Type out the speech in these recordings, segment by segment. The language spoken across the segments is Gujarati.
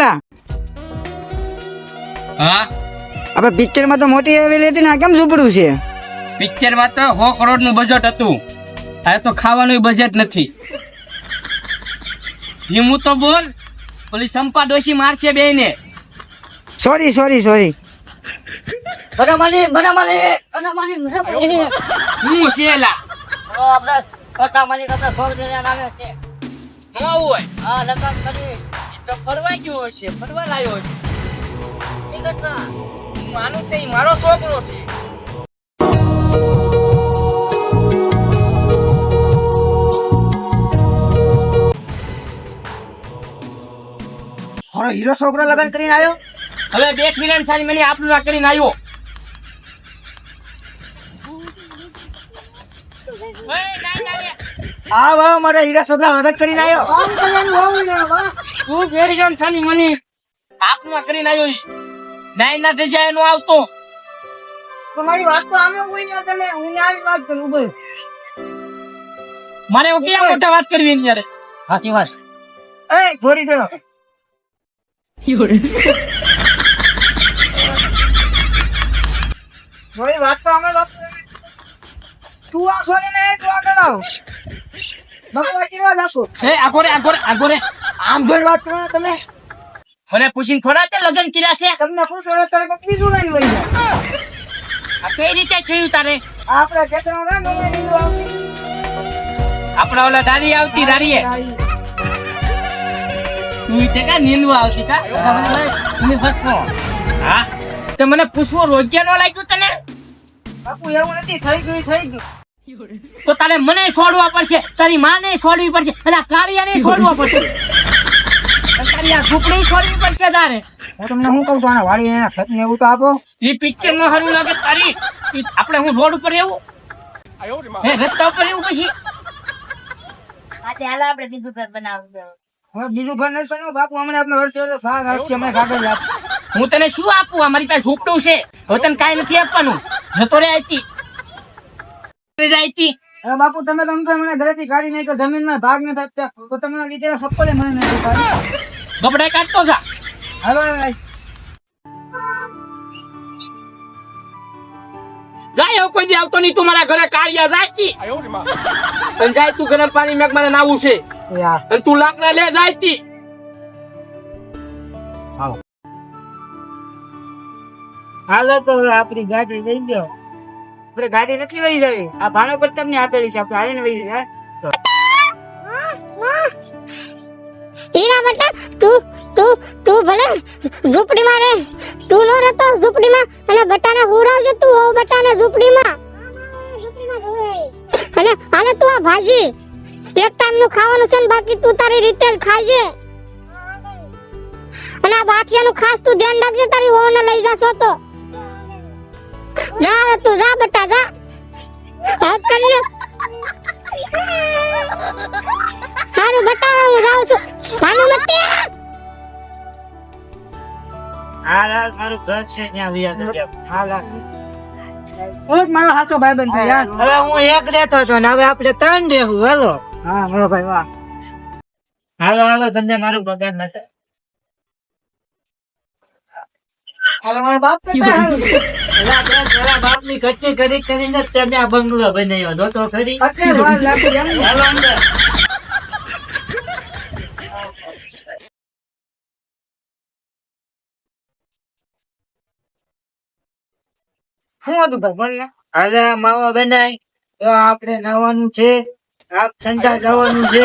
લા હા આપણે પિક્ચર માં તો મોટી આવેલી હતી ને આ કેમ ઝૂંપડું છે? પિક્ચર માં તો 100 કરોડ નું બજેટ હતું. આ તો ખાવાનું બજેટ નથી. હું તો બોલ ઓલી સંપા ડોશી મારશે બે ને. સોરી હું છેલા હું હોય તો ફરવા ગયો હશે, ફરવા લાવ્યો હશે. હું માનું તે મારો છોકરો છે. મારો હીરો છોકરો લગન કરીને આવ્યો. હવે બેઠી ને સારી મને આપણું ના કરીને આવ્યો. હા વાહ મારા હીરા છોકરા લગન કરીને આવ્યો. તું ઘેરી ગયો સાની મને આપણું ના કરીને આવ્યો. નાઈ ના થઈ જાય નો આવતો. તમારી વાત તો આમે કોઈ નહીં તમે હું આવી વાત કરું બોલ. મારે હું ક્યાં મોટા વાત કરવી એની યાર. સાચી વાત. એ ઘોડી ચલો. થોડી વાત તો અમે વાત તું આ સોને ને તું આગળ આવ ભગવાન ની વાત આપો. એ આગોરે આમ જોઈ વાત કરો ને તમે. મને પૂછીને થોડા તે લગન કર્યા છે. તમને પૂછો ને તારે કોઈ બીજું નહીં વળી જાય. આ કઈ રીતે થયું તારે? આપણે કેટલા રે નોમે નીલો આવતી. આપણા ઓલા દાદી આવતી દાડીએ તું તે કા નીંદવા આવતી કા મને ફસકો. હા તે મને પૂછવો રોજ્યા નો લાગ્યું તને? બાપુ એવું નથી થઈ ગયું તો તારે મને છોડવા પડશે, તારી માને છોડવી પડશે, અને કાળિયાને છોડવા પડશે, તારી આ ઝૂંપડી છોડવી પડશે તારે. હું તમને શું કહું છું આના વાળી એના ખત ને એવું તો આપો. એ પિક્ચર નો સારું લાગે તારી. આપણે હું રોડ ઉપર એવું હે રસ્તા ઉપર એવું પછી આપણે બીજું ઘર બનાવવું. હવે બીજું ઘર નહીં બન્યું બાપુ હમણાં આપણે વર્ષે ભાગ આપશે અમે કાગળ આપશે. હું તને શું આપું? અમારી પાસે ઝૂંપડું છે. હવે તને કાંઈ નથી આપવાનું. જતો રે આઈતી હવે બાપુ તમે તો મને ઘરેથી કાઢી નહીં તો જમીનમાં ભાગ ન થાય તો તમે લીધેલા સપ્પલે મને નથી કાઢી. ગબડાઈ કાઢતો જા. હવે જાય એવું કોઈ દી આવતો નહીં. તું મારા ઘરે કાળિયા જાયતી અને જાય તું ગરમ પાણી મેં મને નાવું છે યાર અને તું લાકડા લે જાયતી. હાલો તો આપણી ગાડી લઈ ગયો. આપણે ગાડી નથી લઈ જવી. આ ભાણો પર તમને આપેલી છે આપણે હાલીને લઈ જઈએ. હીરા બેટા તું ભલે ઝૂંપડીમાં રહે. તું નો રહેતો ઝૂંપડીમાં અને બટાને હુરાવજે. તું હો બટાને ઝૂંપડીમાં અને હાલે તું આ ભાજી એક ટાઈમ નું ખાવાનું છે ને બાકી તું તારી રીતે જ ખાજે. અને આ બાઠિયાનું ખાસ તું ધ્યાન રાખજે. તારી વહુને લઈ જાશો તો જા હવે તું જા બેટા જા. હક કરી લે. હારું બેટા હું જાઉં છું. ભાનુમતી હાલ મારું ઘર છે ત્યાં વિયા હાલ હું જ મારો સાચો ભાઈબંધ છે યાર. હવે હું એક રહેતો હતો ને હવે આપણે 3 રહેવું. હાલો હા મારો ભાઈ વાહ. હાલો તમને મારું બગાડ ન થાય. હાલો મારો બાપ કેટલા હારું છે. મારા બાપ ની ખર્ચી કરીને તમે આ બંગલો બનાવ્યો જો તો ખરી. એટલે વાર લાગી એમ. હાલો અંદર શું હતું ભાઈ બોલ ને. હવે માવા બનાય તો આપણે નાવાનું છે, આપ સંજા જવાનું છે.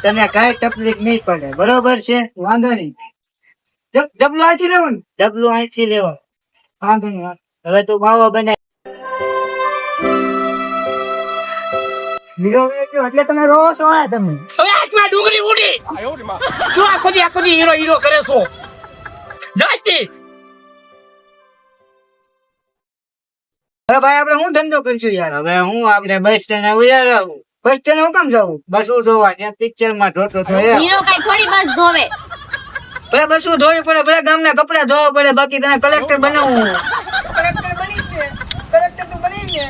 તને કાંઈ તકલીફ નહીં પડે બરોબર છે? વાંધો નહીં. ડબલું અહીંથી લેવાનું. ડબલું અહીંથી લેવાનું. વાંધો નહીં. હવે તું માવો બનાય. એટલે તમે રો છો તમે. હવે આંખમાં ડુંગળી ઉડી. શું આખો દી હીરો કરે છો? જાયતી હવે ભાઈ આપણે શું ધંધો કરીશું યાર? હવે હું આપણે બસ સ્ટેન્ડ આવું. બસ સ્ટેન્ડ હું કેમ જવું? બસો જોવા ત્યાં પિક્ચર માં જોતો તો હીરો કઈ થોડી બસ ધોવે. ભલે બસો ધોવી પડે, ભલે ગામના કપડા ધોવા પડે, બાકી તને કલેક્ટર બનાવવું. કલેક્ટર બની છે. કલેક્ટર તો બની ને.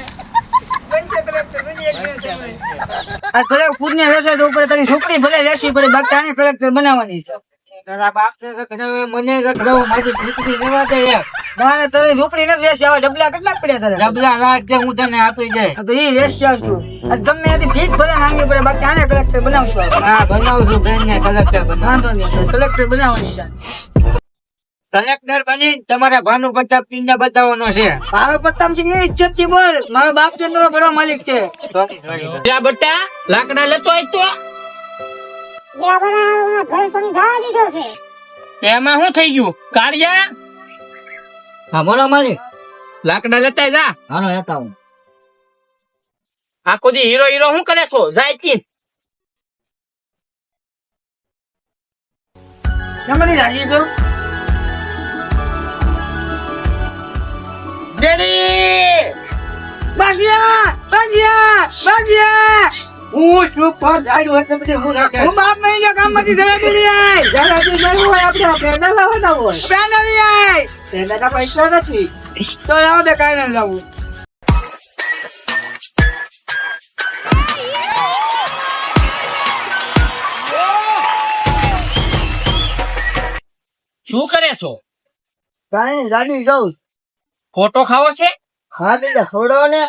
બનશે કલેક્ટર બની એક દિવસ. આ ભલે ખુદ ને વેસે તો ઉપર તારી છોકરી ભલે વેસી પડે, બાકી આને કલેક્ટર બનાવવાની છે. તારા બાપને રખડાવે, મને રખડાવો, મારી ઝૂંપડી લેવા દે યાર. ના ના, તારી ઝૂંપડી નથી વેચી. આવા ડબલા કેટલા પડ્યા તારે? ડબલા રાખજે, હું તને આપી જાય. તો ઈ વેચી આવશું. આજ ગમે ત્યાંથી ફીસ ભરે નાખવી પડે, બાકી આને કલેક્ટર બનાવશું. હા, બનાવશું બેનને કલેક્ટર બનાવ. વાંધો નહીં, કલેક્ટર બનાવવાનું છે. કલેક્ટર બની તમારા ભાનુ પ્રતાપ સિંહને બતાવવાનો છે. ભાનુ પ્રતાપ સિંહ ની ઇજ્જત થી બોલ. મારો બાપ તો એનો બડો માલિક છે. જા બટા લાકડા લેતો આય તો જ્યાં બનાવવામાં ઘર સમજાવી દીધો છે. એમાં શું થઈ ગયું કાળિયા હા, બોલો માલિક. લાકડા લેતા આય જા હાલો, લેતા આવું. આખો દી હીરો હીરો શું કરે છો જાય તી તમારી રાજી છો? ડેડી બાજિયા, બાજિયા, બાજિયા. હું ચૂપ પર જાય એટલે બધી હું રાખે. હું બાપ નહીં જો કામમાંથી જલેબી લઈ આય. જલેબી લેવું હોય આપણે પેંડા લાવવાના હોય. પેંડા લઈ આય. પેંડાના પૈસા નથી. તો લાવો દે, કાંઈ ના લાવું. શું કરે છો કાંઈ રાજી જાઉં. ફોટો ખાવો છે હા દાદા, થોડો ને.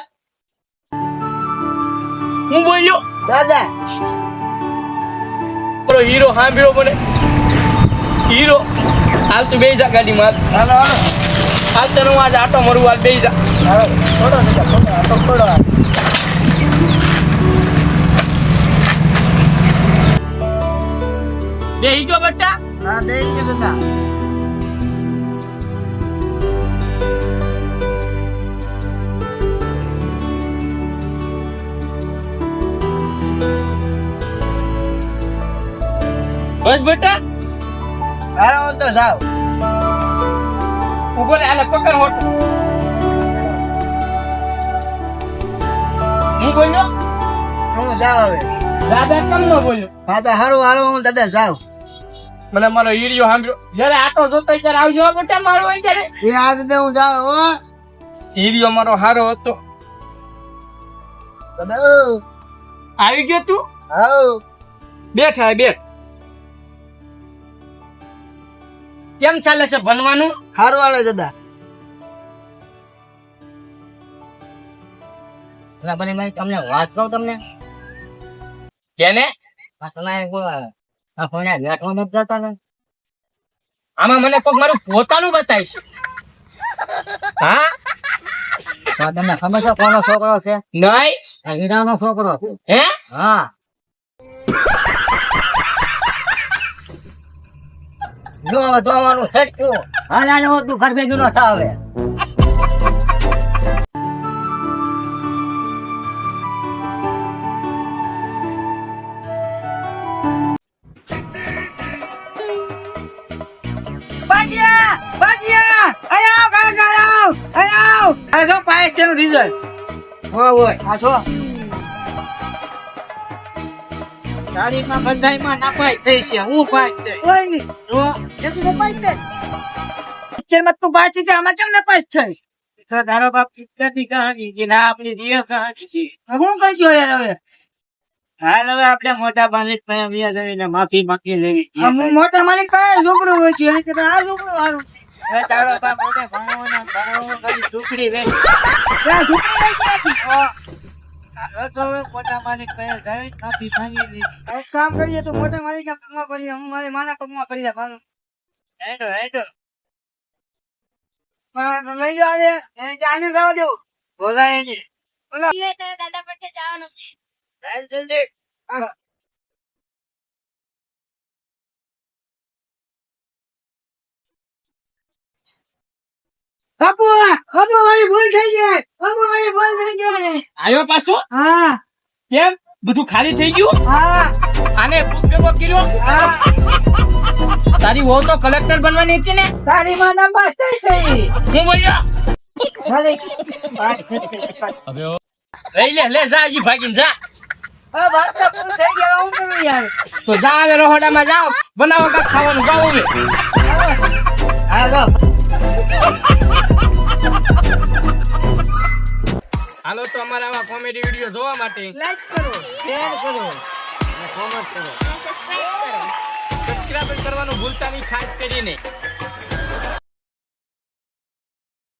હું બોલ્યો દાદા, પેલો હીરો સાંભળ્યો મને હીરો હાલ તું બેસી જા ગાડીમાં હાલો હાલો હાલ તને હું આજે આટો મરું હાલ બેસી જા હાલો. થોડો દાદા, થોડો આટો થોડો. બેસી ગયો બટ્ટા હા, બેસી ગયો દાદા. બસ બટ્ટા હાલો તો જાઓ. ઉભો રે હાલે પકડ હોટ હું બોલ્યો હું જાઉં હવે. દાદા કેમ ન બોલ્યો હા તો હારું, હાલો હું દાદા જાઉં. મને મારો હીરો સાંભળ્યો જયારે આટો જોતો ત્યારે આવજો હો બેટા મારો હોય ત્યારે એ આ દાદા હું જાઉં હો. હીરો મારો હારો હતો દાદા આવી ગયો તું હાઉ. બેઠ હવે બેઠ કેમ ચાલે છે ભણવાનું હારું હાલે દાદા. બને મેં તમને વાત કહું તમને. કેને તમે આ ફોને બેઠવા નથી જતા ને. આમાં મને કોક મારું પોતાનું બતાવીશ હા તો તમને ખબર છે કોનો છોકરો છે? નહીં આ હીરાનો છોકરો છે. હે હા. જો જોવાનું સટશું. હાલ આને હું તું ઘર ભેગી નો થાવ હવે. બાજીયા, બાજીયા, આયો કાકા, આયો. આ જો પાયસ તેનું ડીઝલ. હોય આ જો. ગાડીમાં બધાયમાં નાપાઈ થઈ છે. હું પાઈ દે. કોઈ નહીં. જો એથી નપાઈ દે. પિક્ચરમાં તું પાછી છે, આમાં કેમ નપાઈ છે? તો તારો બાપ પિક્ચરની કહાની છે, ના આપણી રિયલ કહાની છે. હું કહીશું યાર હવે? હાલ હવે આપણે મોટા માલિક પાસે વ્યા જઈને માફી માંગી લેવી. મોટા માલિક પાસે ઝૂંપડું હોય છે, એની કરતા આ ઝૂંપડું સારું છે. હવે તારો બાપ મોટે ભણવો ખાલી ઝૂંપડી વેચી. ત્યાં ઝૂંપડી વેચી નથી. હવે તો હવે મોટા માલિક પાસે જઈને માફી માંગી લેવી. એક કામ કરીએ તો મોટા માલિક પગમાં પડીએ. હું મારી માના પગમાં પડી જાય. મારું હેડો હેડો લઈ જાવ. આને જવા દો. બોલાય નહીં. દાદા પર જવાનું છે. જલ્દી. બાપુ, બાપુ મારી ભૂલ થઈ ગઈ. બાપુ મારી ભૂલ થઈ ગઈ. આવ્યો પાછો હા કેમ બધું ખાલી થઈ ગયું હા આને ભેગો કર્યો હા. તારી વહુ તો કલેક્ટર બનવાની હતી ને તારી માં નામ પાસ થઈ છે. હું બોલ્યો ભલે. લઈ લે જા હજી ભાગીને જા હા વાત તો પૂરી થઈ ગઈ. હું કરું યાર. તો જા હવે રહોડામાં જાઓ બનાવો કાંઈક ખાવાનું જાઓ હવે હાલો. હાલો તો અમારા આવા કોમેડી વિડીયો જોવા માટે લાઈક કરો, શેર કરો અને કોમેન્ટ કરો. સબસ્ક્રાઇબ કરો. સબસ્ક્રાઇબ કરવાનું ભૂલતા નહીં ખાસ કરીને.